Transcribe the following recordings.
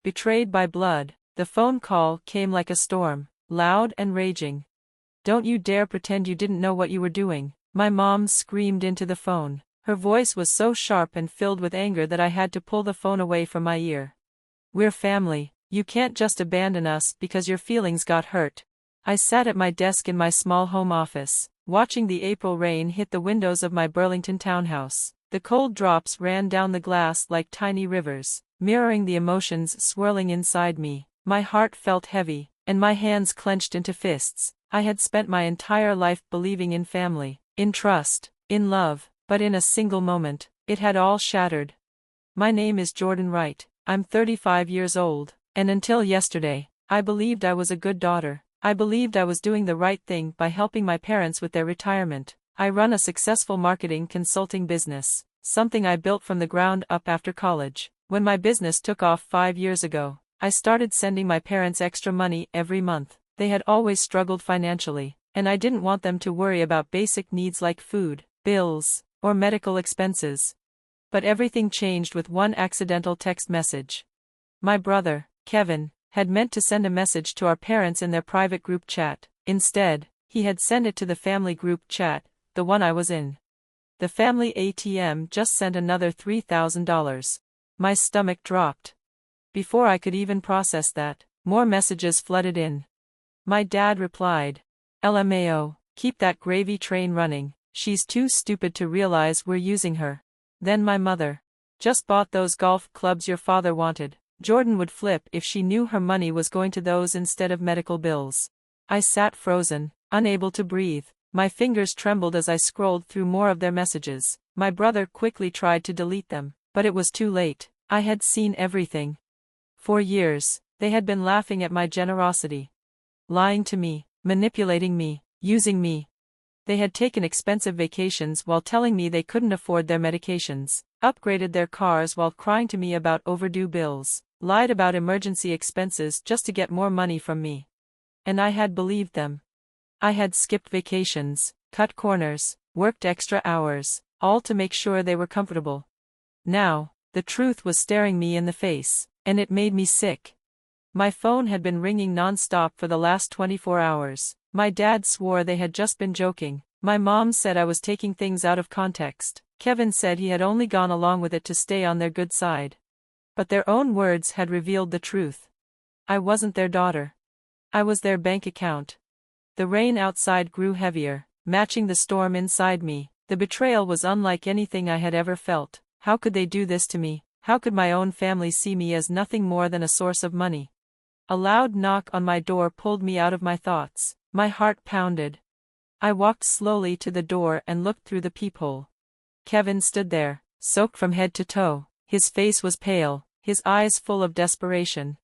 Betrayed by blood. The phone call came like a storm, loud and raging. "Don't you dare pretend you didn't know what you were doing," my mom screamed into the phone. Her voice was so sharp and filled with anger that I had to pull the phone away from my ear. "We're family. You can't just abandon us because your feelings got hurt." I sat at my desk in my small home office, watching the April rain hit the windows of my Burlington townhouse. The cold drops ran down the glass like tiny rivers, mirroring the emotions swirling inside me. My heart felt heavy, and my hands clenched into fists. I had spent my entire life believing in family, in trust, in love, but in a single moment, it had all shattered. My name is Jordan Wright. I'm 35 years old, and until yesterday, I believed I was a good daughter. I believed I was doing the right thing by helping my parents with their retirement. I run a successful marketing consulting business, something I built from the ground up after college. When my business took off 5 years ago, I started sending my parents extra money every month. They had always struggled financially, and I didn't want them to worry about basic needs like food, bills, or medical expenses. But everything changed with one accidental text message. My brother, Kevin, had meant to send a message to our parents in their private group chat. Instead, he had sent it to the family group chat, the one I was in. The family ATM just sent another $3,000. My stomach dropped. Before I could even process that, more messages flooded in. My dad replied, "LMAO, keep that gravy train running, she's too stupid to realize we're using her." Then my mother, "Just bought those golf clubs your father wanted." Jordan would flip if she knew her money was going to those instead of medical bills. I sat frozen, unable to breathe. My fingers trembled as I scrolled through more of their messages. My brother quickly tried to delete them, but it was too late. I had seen everything. For years, they had been laughing at my generosity. Lying to me, manipulating me, using me. They had taken expensive vacations while telling me they couldn't afford their medications, upgraded their cars while crying to me about overdue bills, lied about emergency expenses just to get more money from me. And I had believed them. I had skipped vacations, cut corners, worked extra hours, all to make sure they were comfortable. Now, the truth was staring me in the face, and it made me sick. My phone had been ringing non-stop for the last 24 hours. My dad swore they had just been joking. My mom said I was taking things out of context. Kevin said he had only gone along with it to stay on their good side. But their own words had revealed the truth. I wasn't their daughter. I was their bank account. The rain outside grew heavier, matching the storm inside me. The betrayal was unlike anything I had ever felt. How could they do this to me? How could my own family see me as nothing more than a source of money? A loud knock on my door pulled me out of my thoughts. My heart pounded. I walked slowly to the door and looked through the peephole. Kevin stood there, soaked from head to toe. His face was pale, his eyes full of desperation.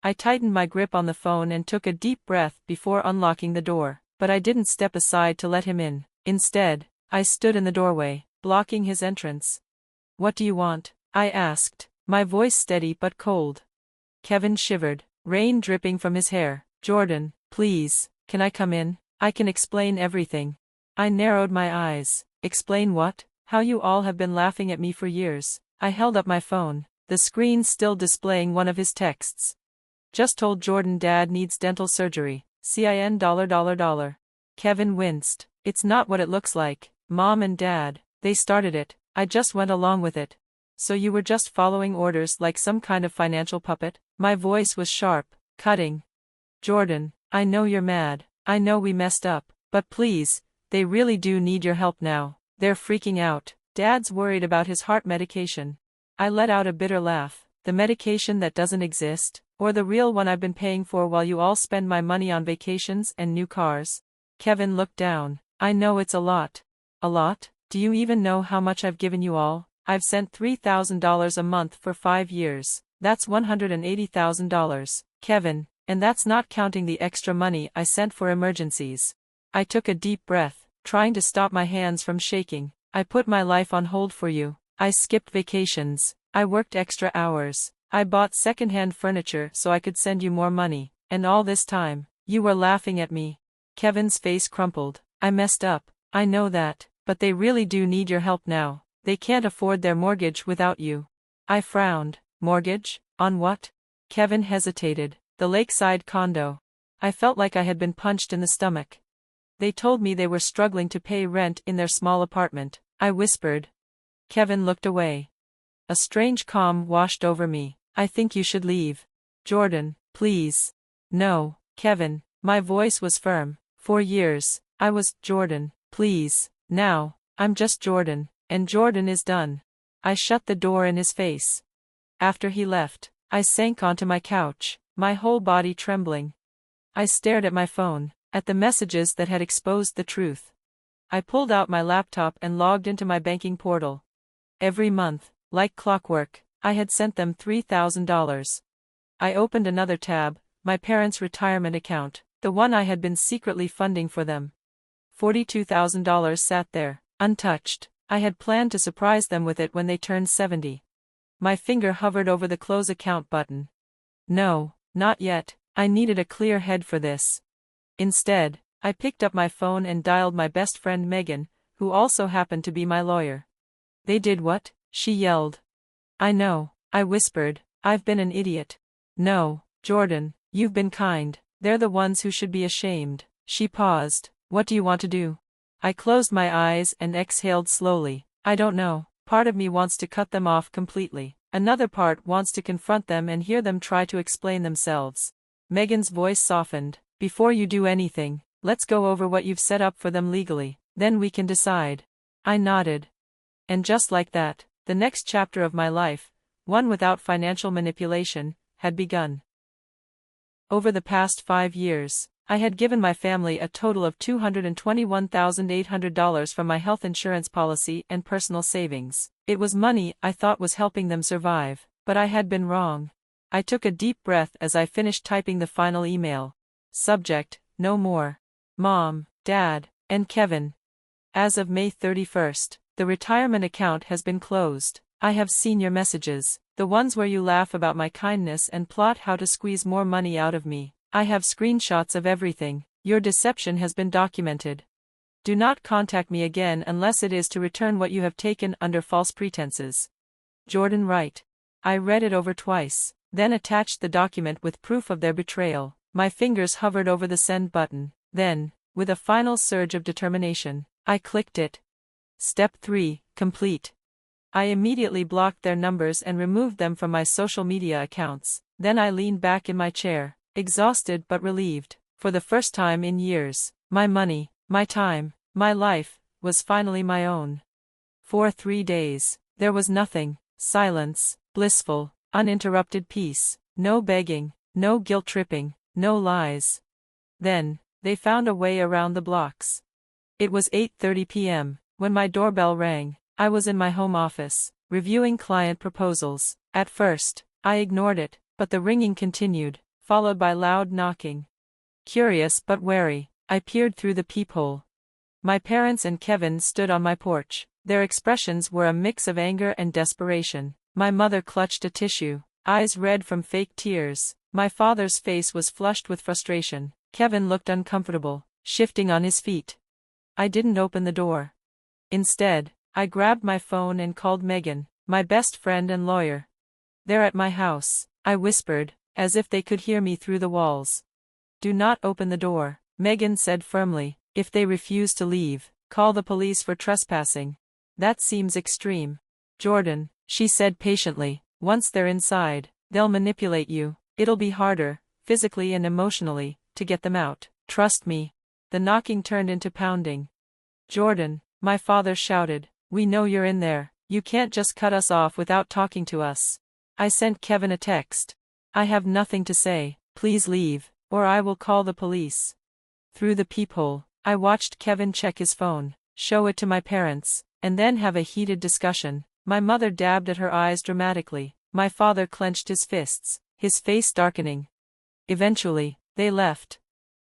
I tightened my grip on the phone and took a deep breath before unlocking the door, but I didn't step aside to let him in. Instead, I stood in the doorway, blocking his entrance. "What do you want?" I asked, my voice steady but cold. Kevin shivered, rain dripping from his hair. "Jordan, please, can I come in? I can explain everything." I narrowed my eyes. "Explain what?" "How you all have been laughing at me for years." I held up my phone, the screen still displaying one of his texts. "Just told Jordan dad needs dental surgery. CIN $. Kevin winced. "It's not what it looks like. Mom and Dad, they started it. I just went along with it." "So you were just following orders like some kind of financial puppet?" My voice was sharp, cutting. "Jordan, I know you're mad. I know we messed up. But please, they really do need your help now. They're freaking out. Dad's worried about his heart medication." I let out a bitter laugh. "The medication that doesn't exist? Or the real one I've been paying for while you all spend my money on vacations and new cars?" Kevin looked down. "I know it's a lot." "A lot? Do you even know how much I've given you all? I've sent $3,000 a month for 5 years. That's $180,000, Kevin, and that's not counting the extra money I sent for emergencies." I took a deep breath, trying to stop my hands from shaking. "I put my life on hold for you. I skipped vacations. I worked extra hours. I bought secondhand furniture so I could send you more money. And all this time, you were laughing at me." Kevin's face crumpled. "I messed up. I know that, but they really do need your help now. They can't afford their mortgage without you." I frowned. "Mortgage? On what?" Kevin hesitated. The lakeside condo. I felt like I had been punched in the stomach. They told me they were struggling to pay rent in their small apartment. I whispered. Kevin looked away. A strange calm washed over me. I think you should leave. Jordan, please. No, Kevin. My voice was firm. For years, I was Jordan, please. Now, I'm just Jordan, and Jordan is done. I shut the door in his face. After he left, I sank onto my couch, my whole body trembling. I stared at my phone, at the messages that had exposed the truth. I pulled out my laptop and logged into my banking portal. Every month, like clockwork, I had sent them $3,000. I opened another tab, my parents' retirement account, the one I had been secretly funding for them. $42,000 sat there, untouched. I had planned to surprise them with it when they turned 70. My finger hovered over the close account button. No, not yet. I needed a clear head for this. Instead, I picked up my phone and dialed my best friend Megan, who also happened to be my lawyer. They did what? She yelled. I know, I whispered. I've been an idiot. No, Jordan, you've been kind. They're the ones who should be ashamed. She paused. What do you want to do? I closed my eyes and exhaled slowly. I don't know. Part of me wants to cut them off completely. Another part wants to confront them and hear them try to explain themselves. Megan's voice softened. Before you do anything, let's go over what you've set up for them legally. Then we can decide. I nodded. And just like that, the next chapter of my life, one without financial manipulation, had begun. Over the past 5 years, I had given my family a total of $221,800 from my health insurance policy and personal savings. It was money I thought was helping them survive, but I had been wrong. I took a deep breath as I finished typing the final email. Subject, no more. Mom, Dad, and Kevin. As of May 31st, the retirement account has been closed. I have seen your messages, the ones where you laugh about my kindness and plot how to squeeze more money out of me. I have screenshots of everything. Your deception has been documented. Do not contact me again unless it is to return what you have taken under false pretenses. Jordan Wright. I read it over twice, then attached the document with proof of their betrayal. My fingers hovered over the send button. Then, with a final surge of determination, I clicked it. Step 3, complete. I immediately blocked their numbers and removed them from my social media accounts. Then I leaned back in my chair, exhausted but relieved. For the first time in years, my money, my time, my life, was finally my own. For 3 days, there was nothing. Silence, blissful, uninterrupted peace. No begging, no guilt-tripping, no lies. Then, they found a way around the blocks. It was 8:30 p.m. when my doorbell rang. I was in my home office, reviewing client proposals. At first, I ignored it, but the ringing continued, followed by loud knocking. Curious but wary, I peered through the peephole. My parents and Kevin stood on my porch. Their expressions were a mix of anger and desperation. My mother clutched a tissue, eyes red from fake tears. My father's face was flushed with frustration. Kevin looked uncomfortable, shifting on his feet. I didn't open the door. Instead, I grabbed my phone and called Megan, my best friend and lawyer. They're at my house, I whispered, as if they could hear me through the walls. Do not open the door, Megan said firmly. If they refuse to leave, call the police for trespassing. That seems extreme. Jordan, she said patiently, once they're inside, they'll manipulate you. It'll be harder, physically and emotionally, to get them out. Trust me. The knocking turned into pounding. Jordan, my father shouted, we know you're in there. You can't just cut us off without talking to us. I sent Kevin a text. I have nothing to say. Please leave, or I will call the police. Through the peephole, I watched Kevin check his phone, show it to my parents, and then have a heated discussion. My mother dabbed at her eyes dramatically. My father clenched his fists, his face darkening. Eventually, they left.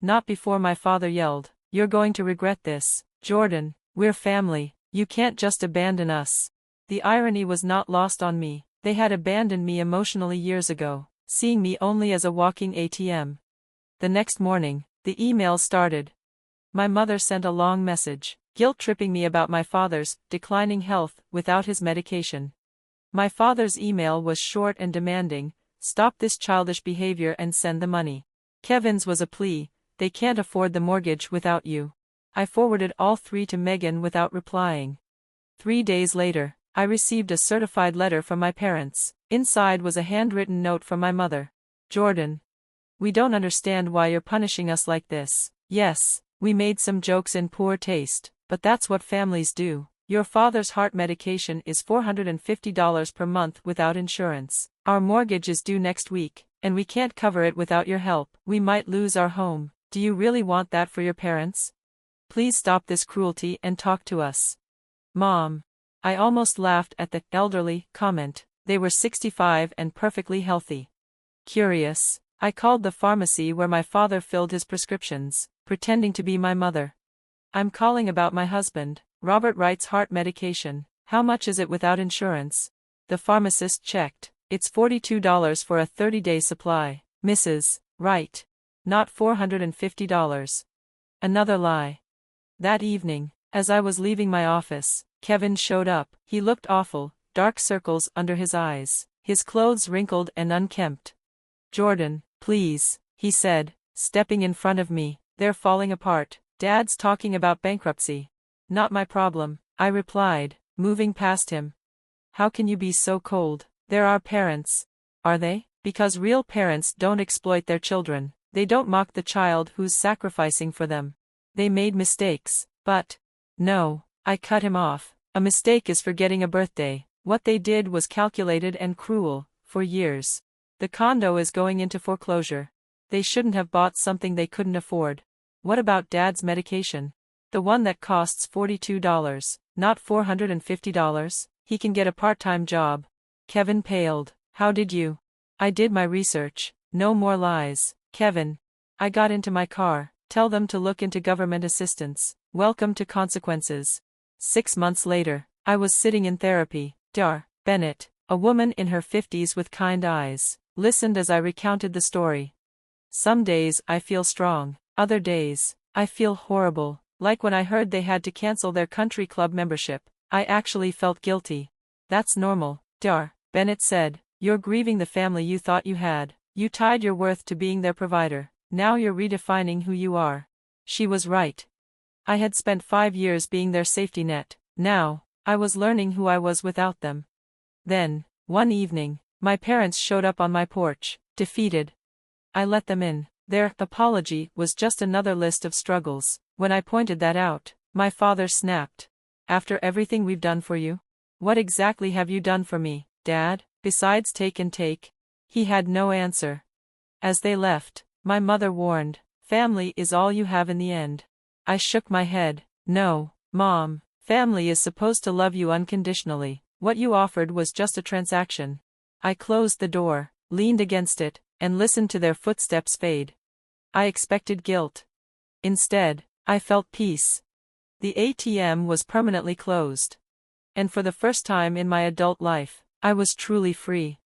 Not before my father yelled, you're going to regret this, Jordan. We're family. You can't just abandon us. The irony was not lost on me. They had abandoned me emotionally years ago, seeing me only as a walking ATM. The next morning, the email started. My mother sent a long message, guilt-tripping me about my father's declining health without his medication. My father's email was short and demanding, Stop this childish behavior and send the money. Kevin's was a plea, they can't afford the mortgage without you. I forwarded all 3 to Megan without replying. 3 days later, I received a certified letter from my parents. Inside was a handwritten note from my mother. Jordan. We don't understand why you're punishing us like this. Yes, we made some jokes in poor taste, but that's what families do. Your father's heart medication is $450 per month without insurance. Our mortgage is due next week, and we can't cover it without your help. We might lose our home. Do you really want that for your parents? Please stop this cruelty and talk to us. Mom. I almost laughed at the elderly comment. They were 65 and perfectly healthy. Curious, I called the pharmacy where my father filled his prescriptions, pretending to be my mother. I'm calling about my husband, Robert Wright's heart medication. How much is it without insurance? The pharmacist checked. It's $42 for a 30-day supply, Mrs. Wright. Not $450. Another lie. That evening, as I was leaving my office, Kevin showed up. He looked awful, dark circles under his eyes, his clothes wrinkled and unkempt. Jordan, please, he said, stepping in front of me. They're falling apart. Dad's talking about bankruptcy. Not my problem, I replied, moving past him. How can you be so cold? They're our parents. Are they? Because real parents don't exploit their children. They don't mock the child who's sacrificing for them. They made mistakes, but... No, I cut him off. A mistake is forgetting a birthday. What they did was calculated and cruel, for years. The condo is going into foreclosure. They shouldn't have bought something they couldn't afford. What about Dad's medication? The one that costs $42, not $450? He can get a part-time job. Kevin paled. How did you? I did my research. No more lies. Kevin. I got into my car. Tell them to look into government assistance. Welcome to consequences. 6 months later, I was sitting in therapy. Dar. Bennett, a woman in her 50s with kind eyes, listened as I recounted the story. Some days I feel strong. Other days, I feel horrible. Like when I heard they had to cancel their country club membership. I actually felt guilty. That's normal, Dar. Bennett said. You're grieving the family you thought you had. You tied your worth to being their provider. Now you're redefining who you are. She was right. I had spent 5 years being their safety net. Now, I was learning who I was without them. Then, one evening, my parents showed up on my porch, defeated. I let them in. Their apology was just another list of struggles. When I pointed that out, my father snapped. After everything we've done for you? What exactly have you done for me, Dad, besides take and take? He had no answer. As they left, my mother warned, family is all you have in the end. I shook my head. No, Mom, family is supposed to love you unconditionally. What you offered was just a transaction. I closed the door, leaned against it, and listened to their footsteps fade. I expected guilt. Instead, I felt peace. The ATM was permanently closed. And for the first time in my adult life, I was truly free.